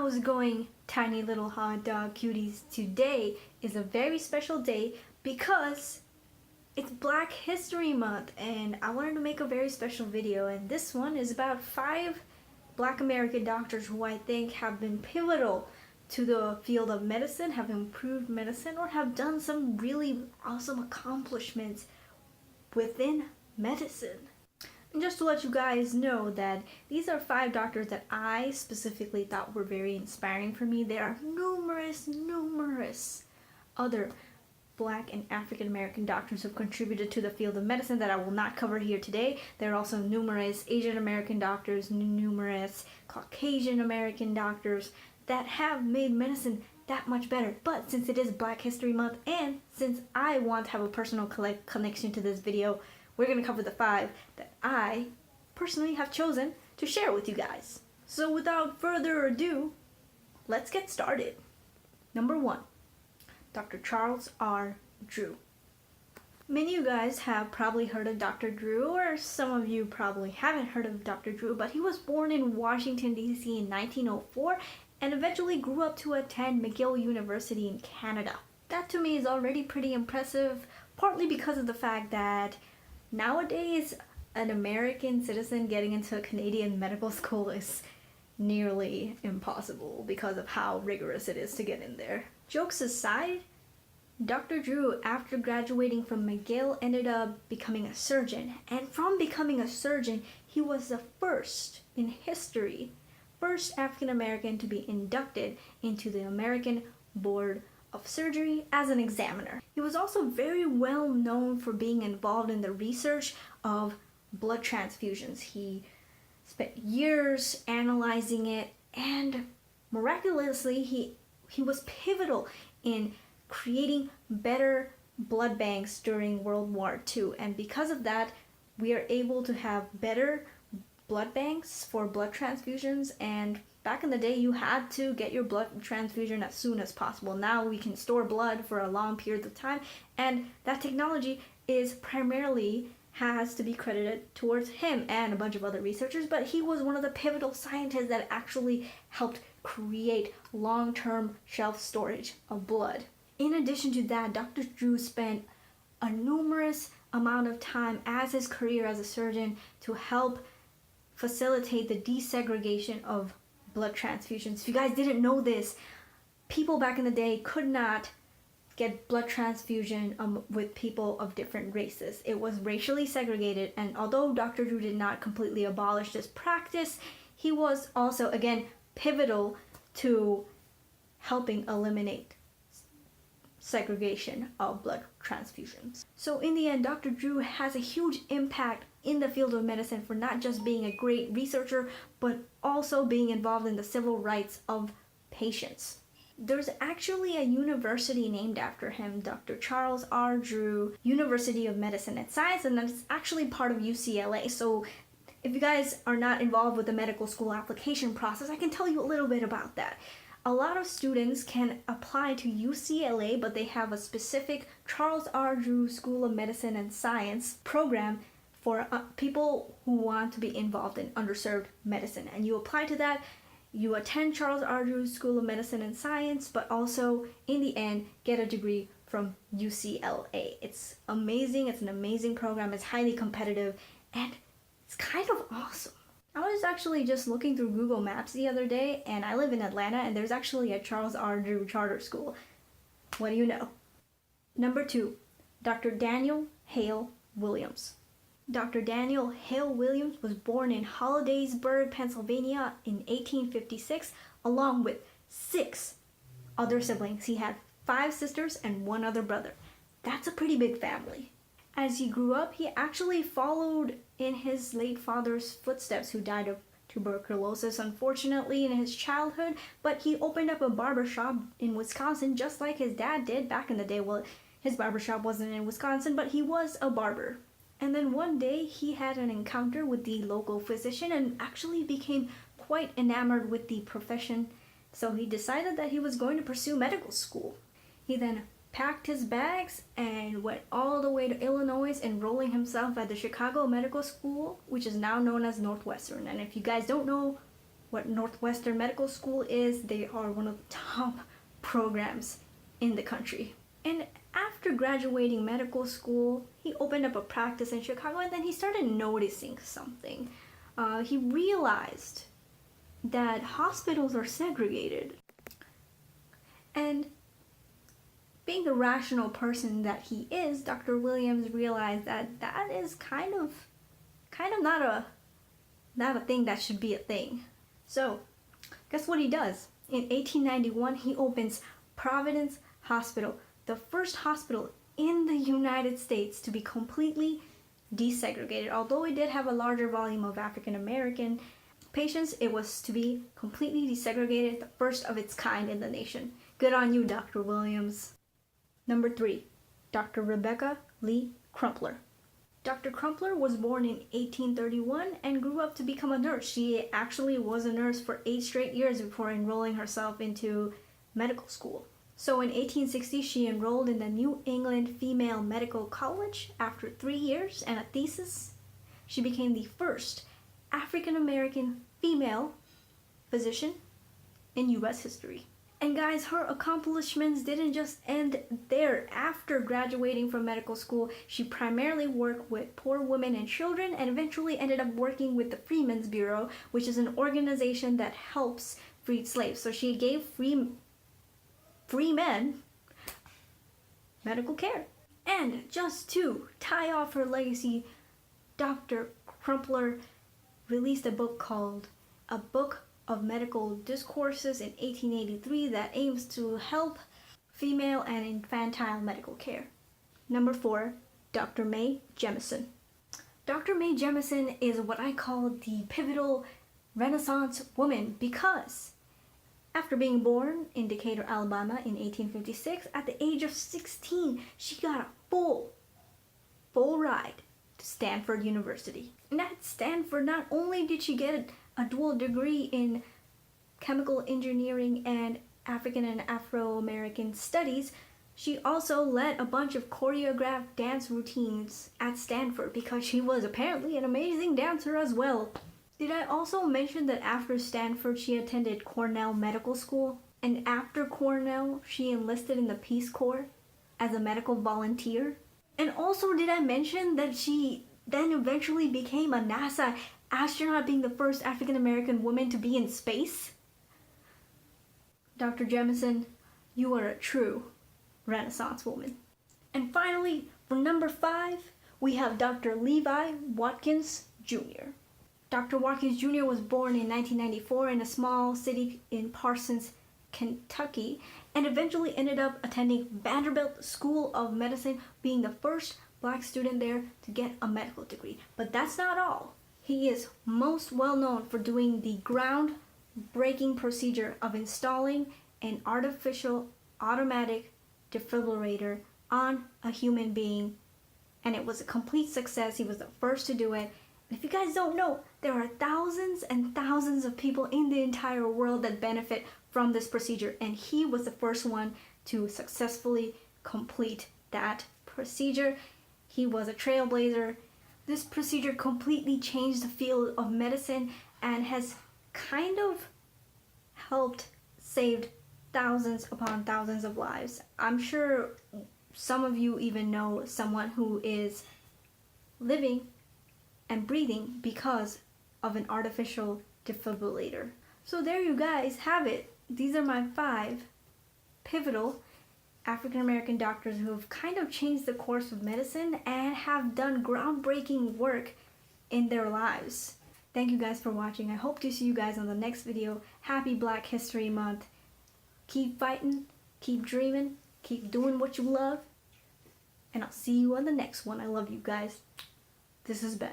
How's it going, tiny little hot dog cuties? Today is a very special day because it's Black History Month and I wanted to make a very special video, and this one is about 5 Black American doctors who I think have been pivotal to the field of medicine, have improved medicine, or have done some really awesome accomplishments within medicine. And just to let you guys know that these are 5 doctors that I specifically thought were very inspiring for me. There are numerous other Black and African American doctors who have contributed to the field of medicine that I will not cover here today. There are also numerous Asian American doctors, numerous Caucasian American doctors that have made medicine that much better. But since it is Black History Month and since I want to have a personal connection to this video, we're going to cover the 5 that I personally have chosen to share with you guys. So without further ado, let's get started. Number 1, Dr. Charles R. Drew. Many of you guys have probably heard of Dr. Drew, or some of you probably haven't heard of Dr. Drew, but he was born in Washington, D.C. in 1904 and eventually grew up to attend McGill University in Canada. That to me is already pretty impressive, partly because of the fact that nowadays, an American citizen getting into a Canadian medical school is nearly impossible because of how rigorous it is to get in there. Jokes aside, Dr. Drew, after graduating from McGill, ended up becoming a surgeon. And from becoming a surgeon, he was the first in history, first African American to be inducted into the American Board of Surgery as an examiner. He was also very well known for being involved in the research of blood transfusions. He spent years analyzing it, and miraculously he was pivotal in creating better blood banks during World War II. And because of that, we are able to have better blood banks for blood transfusions. And back in the day, you had to get your blood transfusion as soon as possible. Now we can store blood for a long period of time, and that technology is primarily has to be credited towards him and a bunch of other researchers, but he was one of the pivotal scientists that actually helped create long-term shelf storage of blood. In addition to that, Dr. Drew spent a numerous amount of time as his career as a surgeon to help facilitate the desegregation of blood transfusions. If you guys didn't know this, people back in the day could not get blood transfusion with people of different races. It was racially segregated, and although Dr. Drew did not completely abolish this practice, he was also, again, pivotal to helping eliminate segregation of blood transfusions. So in the end, Dr. Drew has a huge impact in the field of medicine for not just being a great researcher, but also being involved in the civil rights of patients. There's actually a university named after him, Dr. Charles R. Drew University of Medicine and Science, and that's actually part of UCLA. So if you guys are not involved with the medical school application process, I can tell you a little bit about that. A lot of students can apply to UCLA, but they have a specific Charles R. Drew School of Medicine and Science program for people who want to be involved in underserved medicine. And you apply to that, you attend Charles R. Drew School of Medicine and Science, but also, in the end, get a degree from UCLA. It's amazing, it's an amazing program, it's highly competitive, and it's kind of awesome. I was actually just looking through Google Maps the other day, and I live in Atlanta, and there's actually a Charles R. Drew charter school. What do you know? Number 2, Dr. Daniel Hale Williams. Dr. Daniel Hale Williams was born in Hollidaysburg, Pennsylvania in 1856, along with 6 other siblings. He had 5 sisters and 1 other brother. That's a pretty big family. As he grew up, he actually followed in his late father's footsteps, who died of tuberculosis, unfortunately, in his childhood, but he opened up a barbershop in Wisconsin, just like his dad did back in the day. Well, his barbershop wasn't in Wisconsin, but he was a barber. And then one day he had an encounter with the local physician and actually became quite enamored with the profession. So he decided that he was going to pursue medical school. He then packed his bags and went all the way to Illinois, enrolling himself at the Chicago Medical School, which is now known as Northwestern. And if you guys don't know what Northwestern Medical School is. They are one of the top programs in the country. And after graduating medical school, he opened up a practice in Chicago, and then he started noticing something. He realized that hospitals are segregated. And being the rational person that he is, Dr. Williams realized that that is kind of not a thing that should be a thing. So, guess what he does? In 1891, he opens Providence Hospital, the first hospital in the United States to be completely desegregated. Although it did have a larger volume of African American patients, it was to be completely desegregated, the first of its kind in the nation. Good on you, Dr. Williams. Number 3, Dr. Rebecca Lee Crumpler. Dr. Crumpler was born in 1831 and grew up to become a nurse. She actually was a nurse for 8 straight years before enrolling herself into medical school. So in 1860, she enrolled in the New England Female Medical College. After 3 years and a thesis, she became the first African American female physician in U.S. history. And guys, her accomplishments didn't just end there. After graduating from medical school, she primarily worked with poor women and children, and eventually ended up working with the Freedmen's Bureau, which is an organization that helps freed slaves. So she gave free men medical care. And just to tie off her legacy, Dr. Crumpler released a book called A Book of Medical Discourses in 1883 that aims to help female and infantile medical care. Number 4, Dr. Mae Jemison. Dr. Mae Jemison is what I call the pivotal Renaissance woman, because after being born in Decatur, Alabama in 1856, at the age of 16, she got a full ride to Stanford University. And at Stanford, not only did she get a dual degree in chemical engineering and African and Afro-American studies, she also led a bunch of choreographed dance routines at Stanford because she was apparently an amazing dancer as well. Did I also mention that after Stanford, she attended Cornell Medical School? And after Cornell, she enlisted in the Peace Corps as a medical volunteer? And also, did I mention that she then eventually became a NASA astronaut, being the first African American woman to be in space? Dr. Jemison, you are a true Renaissance woman. And finally, for number 5, we have Dr. Levi Watkins Jr. Dr. Watkins Jr. was born in 1994 in a small city in Parsons, Kentucky, and eventually ended up attending Vanderbilt School of Medicine, being the first Black student there to get a medical degree. But that's not all. He is most well known for doing the groundbreaking procedure of installing an artificial automatic defibrillator on a human being, and it was a complete success. He was the first to do it. And if you guys don't know, there are thousands and thousands of people in the entire world that benefit from this procedure, and he was the first one to successfully complete that procedure. He was a trailblazer. This procedure completely changed the field of medicine and has kind of helped save thousands upon thousands of lives. I'm sure some of you even know someone who is living and breathing because of an artificial defibrillator. So there you guys have it. These are my 5 pivotal African American doctors who have kind of changed the course of medicine and have done groundbreaking work in their lives. Thank you guys for watching. I hope to see you guys on the next video. Happy Black History Month. Keep fighting, keep dreaming, keep doing what you love, and I'll see you on the next one. I love you guys. This is Ben.